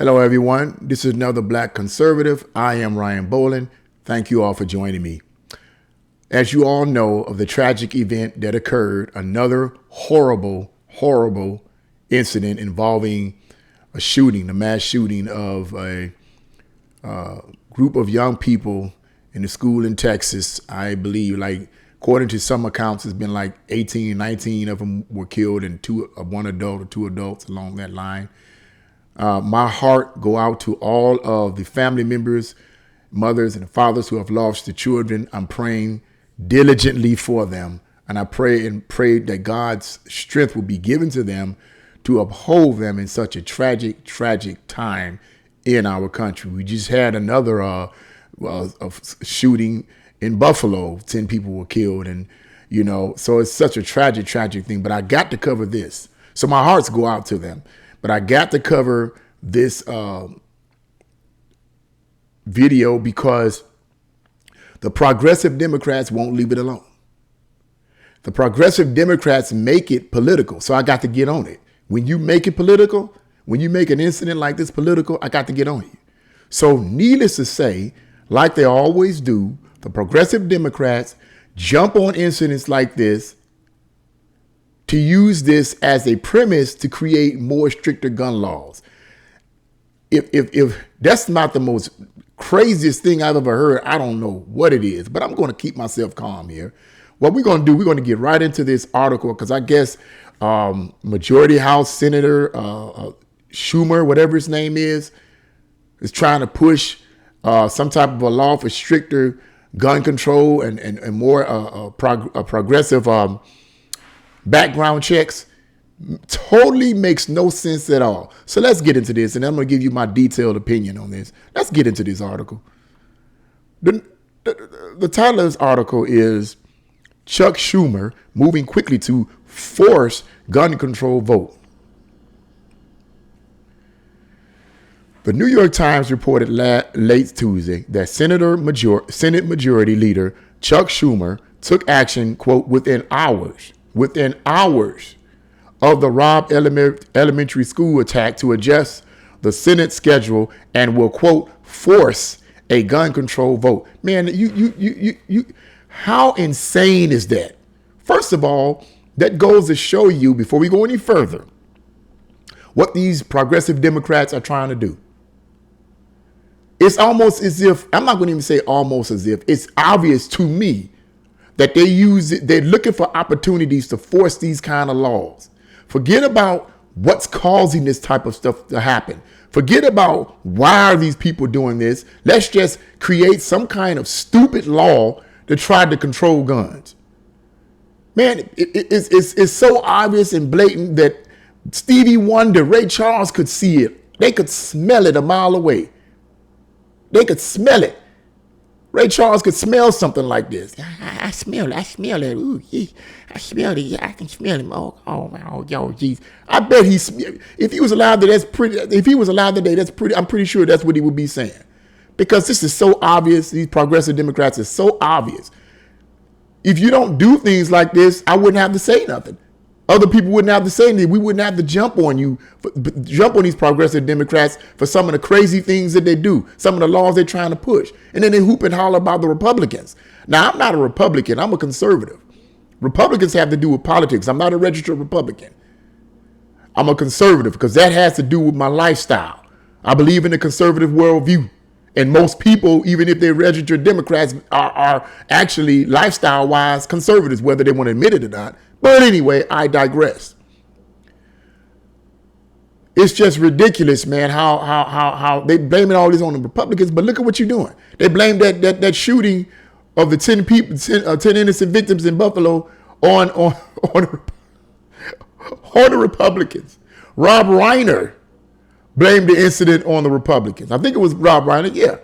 Hello, everyone. This is another Black Conservative. I am Ryan Bolin. Thank you all for joining me. As you all know of the tragic event that occurred, another horrible incident involving a mass shooting of a group of young people in a school in Texas. I believe, according to some accounts, it's been like 18, 19 of them were killed and one adult or two adults along that line. My heart go out to all of the family members, mothers and fathers who have lost the children. I'm praying diligently for them. And I pray that God's strength will be given to them to uphold them in such a tragic time in our country. We just had another shooting in Buffalo. 10 people were killed. And, so it's such a tragic thing. But I got to cover this. So my hearts go out to them. But I got to cover this video because the progressive Democrats won't leave it alone. The progressive Democrats make it political. So I got to get on it. When you make it political, when you make an incident like this political, I got to get on you. So needless to say, like they always do, the progressive Democrats jump on incidents like this to use this as a premise to create more stricter gun laws. If that's not the most craziest thing I've ever heard, I don't know what it is, but I'm going to keep myself calm here. What we're going to do, we're going to get right into this article because I guess Majority House Senator Schumer, whatever his name is trying to push some type of a law for stricter gun control and more progressive background checks. Totally makes no sense at all. So let's get into this, and I'm going to give you my detailed opinion on this. Let's get into this article. The title of this article is Chuck Schumer moving quickly to force gun control vote. The New York Times reported late Tuesday that Senate Majority Leader Chuck Schumer took action, quote, within hours of the Robb Elementary School attack to adjust the Senate schedule and will, quote, force a gun control vote. Man, you how insane is that? First of all, that goes to show you, before we go any further, what these progressive Democrats are trying to do. It's almost as if, I'm not going to even say almost as if, it's obvious to me that they're looking for opportunities to force these kind of laws. Forget about what's causing this type of stuff to happen. Forget about why are these people doing this. Let's just create some kind of stupid law to try to control guns. Man, it's so obvious and blatant that Stevie Wonder, Ray Charles could see it. They could smell it a mile away. They could smell it. Ray Charles could smell something like this. I smell it. Ooh, I smell it. I can smell him. Oh, geez. I bet if he was alive today, I'm pretty sure that's what he would be saying. Because this is so obvious. These progressive Democrats are so obvious. If you don't do things like this, I wouldn't have to say nothing. Other people wouldn't have to say anything. We wouldn't have to jump on these progressive Democrats for some of the crazy things that they do, some of the laws they're trying to push. And then they hoop and holler about the Republicans. Now, I'm not a Republican. I'm a conservative. Republicans have to do with politics. I'm not a registered Republican. I'm a conservative because that has to do with my lifestyle. I believe in the conservative worldview. And most people, even if they're registered Democrats, are actually lifestyle-wise conservatives, whether they want to admit it or not. But anyway, I digress. It's just ridiculous, man, how they blame it all this on the Republicans. But look at what you're doing. They blame that shooting of the 10 people, 10 innocent victims in Buffalo on the Republicans. Rob Reiner blamed the incident on the Republicans. I think it was Rob Reiner, yeah.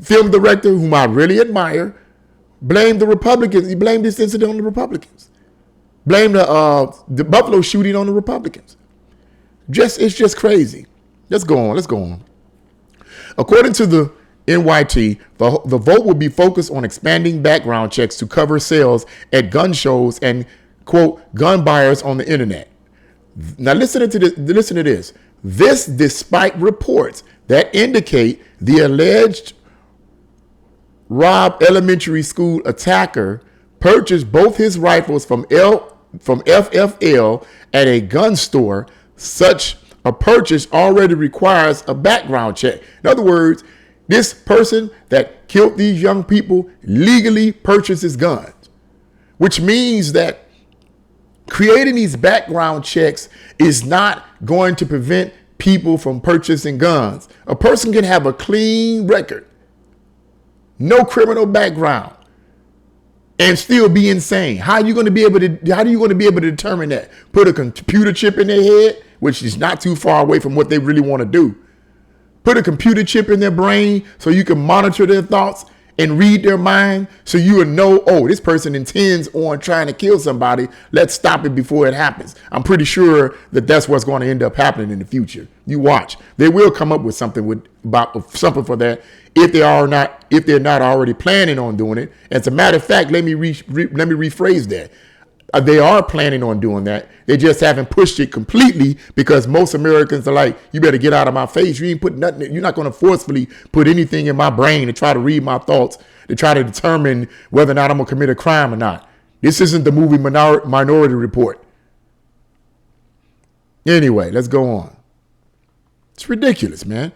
Film director, whom I really admire, blamed the Republicans. He blamed this incident on the Republicans. Blame the Buffalo shooting on the Republicans. It's just crazy. Let's go on. According to the NYT, the vote will be focused on expanding background checks to cover sales at gun shows and, quote, gun buyers on the internet. Now listen to this. This despite reports that indicate the alleged Robb Elementary School attacker purchased both his rifles from FFL at a gun store. Such a purchase already requires a background check. In other words, this person that killed these young people legally purchases guns, which means that creating these background checks is not going to prevent people from purchasing guns. A person can have a clean record, no criminal background, and still be insane. How are you going to be able to determine that? Put a computer chip in their head, which is not too far away from what they really want to do. Put a computer chip in their brain so you can monitor their thoughts and read their mind, so you will know, oh, this person intends on trying to kill somebody. Let's stop it before it happens. I'm pretty sure that that's what's going to end up happening in the future. You watch. They will come up with something for that if they're not already planning on doing it. As a matter of fact, let me rephrase that. They are planning on doing that. They just haven't pushed it completely because most Americans are like, you better get out of my face. You ain't put nothing. You're not going to forcefully put anything in my brain to try to read my thoughts, to try to determine whether or not I'm going to commit a crime or not. This isn't the movie Minority Report. Anyway, let's go on. It's ridiculous, man.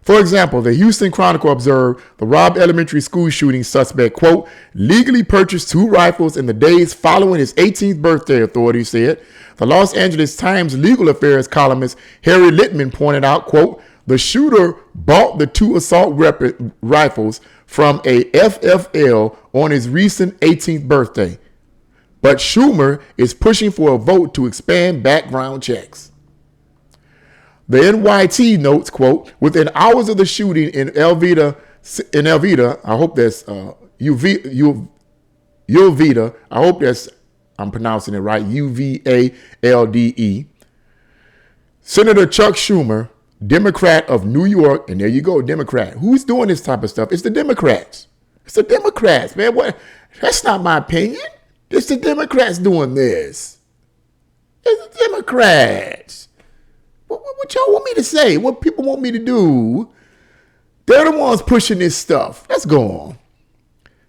For example, the Houston Chronicle observed the Robb Elementary School shooting suspect, quote, legally purchased 2 rifles in the days following his 18th birthday, authorities said. The Los Angeles Times legal affairs columnist Harry Littman pointed out, quote, the shooter bought the 2 assault rifles from a FFL on his recent 18th birthday. But Schumer is pushing for a vote to expand background checks. The NYT notes, quote, within hours of the shooting in Elvita, I hope that's Uvita, I hope that's, I'm pronouncing it right, Uvalde. Senator Chuck Schumer, Democrat of New York, and there you go, Democrat. Who's doing this type of stuff? It's the Democrats. It's the Democrats, man. What? That's not my opinion. It's the Democrats doing this. It's the Democrats. What y'all want me to say? What people want me to do? They're the ones pushing this stuff. Let's go on.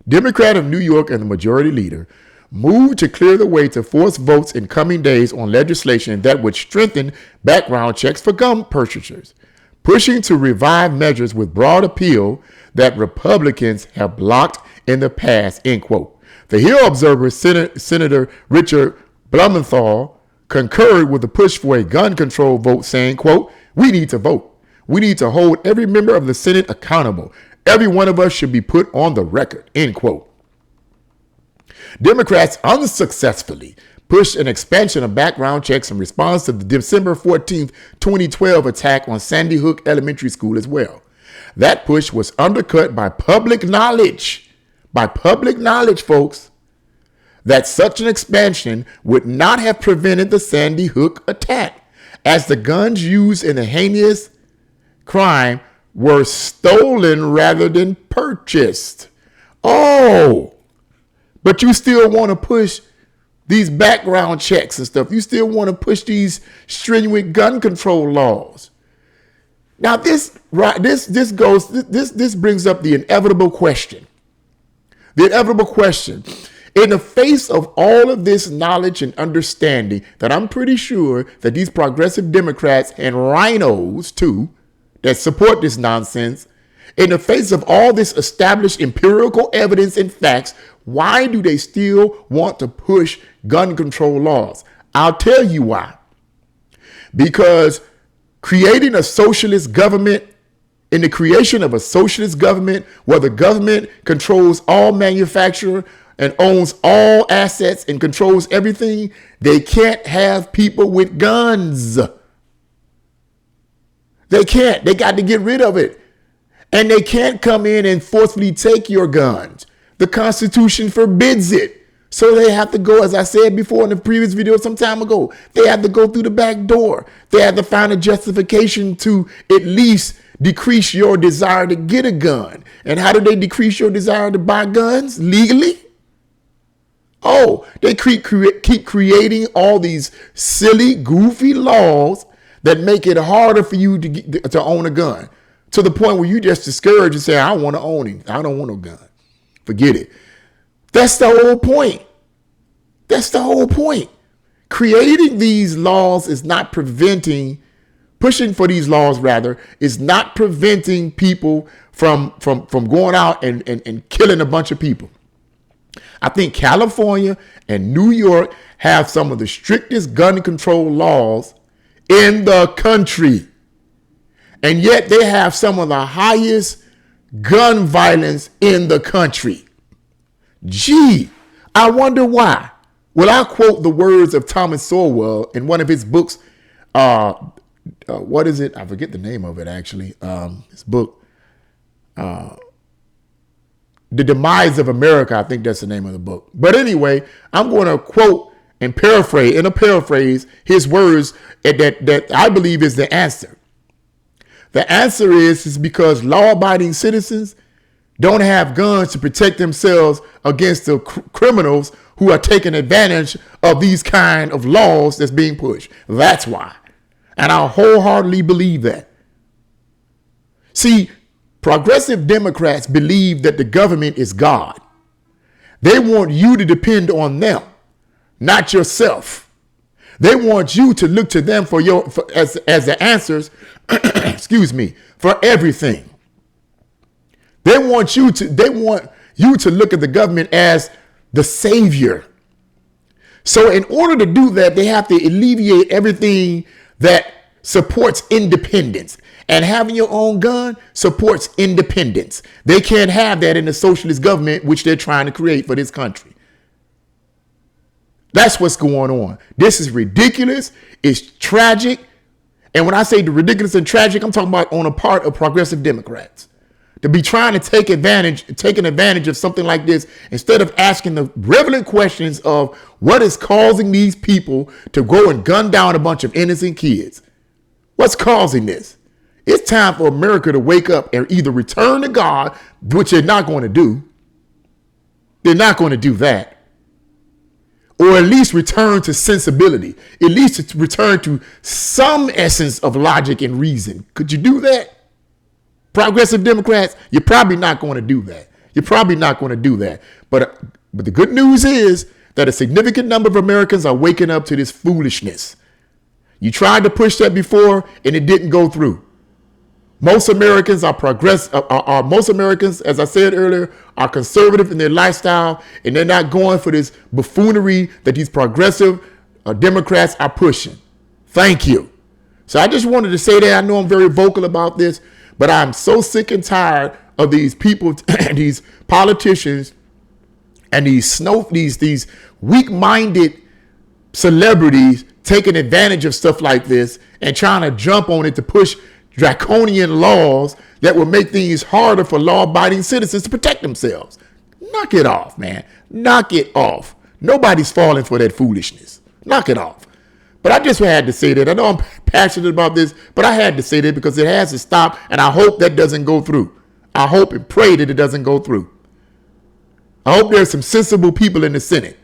Democrat of New York and the majority leader moved to clear the way to force votes in coming days on legislation that would strengthen background checks for gun purchasers, pushing to revive measures with broad appeal that Republicans have blocked in the past, end quote. The Hill Observer Senator Richard Blumenthal concurred with the push for a gun control vote, saying, quote, we need to vote. We need to hold every member of the Senate accountable. Every one of us should be put on the record, end quote. Democrats unsuccessfully pushed an expansion of background checks in response to the December 14th, 2012 attack on Sandy Hook Elementary School as well. That push was undercut by public knowledge, folks, that such an expansion would not have prevented the Sandy Hook attack, as the guns used in the heinous crime were stolen rather than purchased. Oh, but you still want to push these background checks and stuff. You still want to push these stringent gun control laws. Now this brings up the inevitable question. The inevitable question. In the face of all of this knowledge and understanding that I'm pretty sure that these progressive Democrats and rhinos too that support this nonsense, in the face of all this established empirical evidence and facts, why do they still want to push gun control laws? I'll tell you why. Because creating a socialist government, in the creation of a socialist government where the government controls all manufacture and owns all assets and controls everything, they can't have people with guns. They can't. They got to get rid of it. And they can't come in and forcefully take your guns. The Constitution forbids it. So they have to go, as I said before in the previous video some time ago, they have to go through the back door. They have to find a justification to at least decrease your desire to get a gun. And how do they decrease your desire to buy guns? Legally? Oh, they keep creating all these silly, goofy laws that make it harder for you to own a gun, to the point where you just discourage and say, I don't want to own it. I don't want no gun. Forget it. That's the whole point. That's the whole point. Creating these laws is not preventing, pushing for these laws rather, is not preventing people from going out and killing a bunch of people. I think California and New York have some of the strictest gun control laws in the country. And yet they have some of the highest gun violence in the country. Gee, I wonder why. Well, I'll quote the words of Thomas Sowell in one of his books. What is it? I forget the name of it, actually. His book, The Demise of America. I think that's the name of the book. But anyway, I'm going to quote and paraphrase his words that I believe is the answer. The answer is because law-abiding citizens don't have guns to protect themselves against the criminals who are taking advantage of these kind of laws that's being pushed. That's why. And I wholeheartedly believe that. See, progressive Democrats believe that the government is God. They want you to depend on them, not yourself. They want you to look to them as the answers, excuse me, for everything. They want you to look at the government as the savior. So in order to do that, they have to alleviate everything that supports independence. And having your own gun supports independence. They can't have that in the socialist government, which they're trying to create for this country. That's what's going on. This is ridiculous. It's tragic. And when I say the ridiculous and tragic, I'm talking about on a part of progressive Democrats. To be trying to taking advantage of something like this, instead of asking the relevant questions of what is causing these people to go and gun down a bunch of innocent kids. What's causing this? It's time for America to wake up and either return to God, which they're not going to do. They're not going to do that. Or at least return to sensibility. At least to return to some essence of logic and reason. Could you do that? Progressive Democrats, you're probably not going to do that. You're probably not going to do that. But the good news is that a significant number of Americans are waking up to this foolishness. You tried to push that before and it didn't go through. Most Americans most Americans, as I said earlier, are conservative in their lifestyle, and they're not going for this buffoonery that these progressive Democrats are pushing. Thank you. So I just wanted to say that. I know I'm very vocal about this, but I'm so sick and tired of these people, these politicians, and these weak-minded celebrities taking advantage of stuff like this and trying to jump on it to push draconian laws that will make things harder for law-abiding citizens to protect themselves. Knock it off, man. Knock it off. Nobody's falling for that foolishness. Knock it off. But I just had to say that. I know I'm passionate about this, but I had to say that because it has to stop, and I hope that doesn't go through. I hope and pray that it doesn't go through. I hope there's some sensible people in the Senate.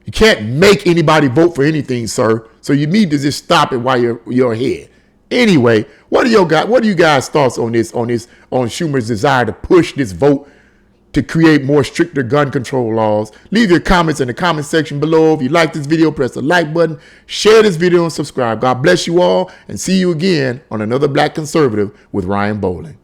You can't make anybody vote for anything, sir. So you need to just stop it while you're ahead. Anyway, what are you guys' thoughts on Schumer's desire to push this vote to create more stricter gun control laws? Leave your comments in the comment section below. If you like this video, press the like button, share this video, and subscribe. God bless you all, and see you again on another Black Conservative with Ryan Bowling.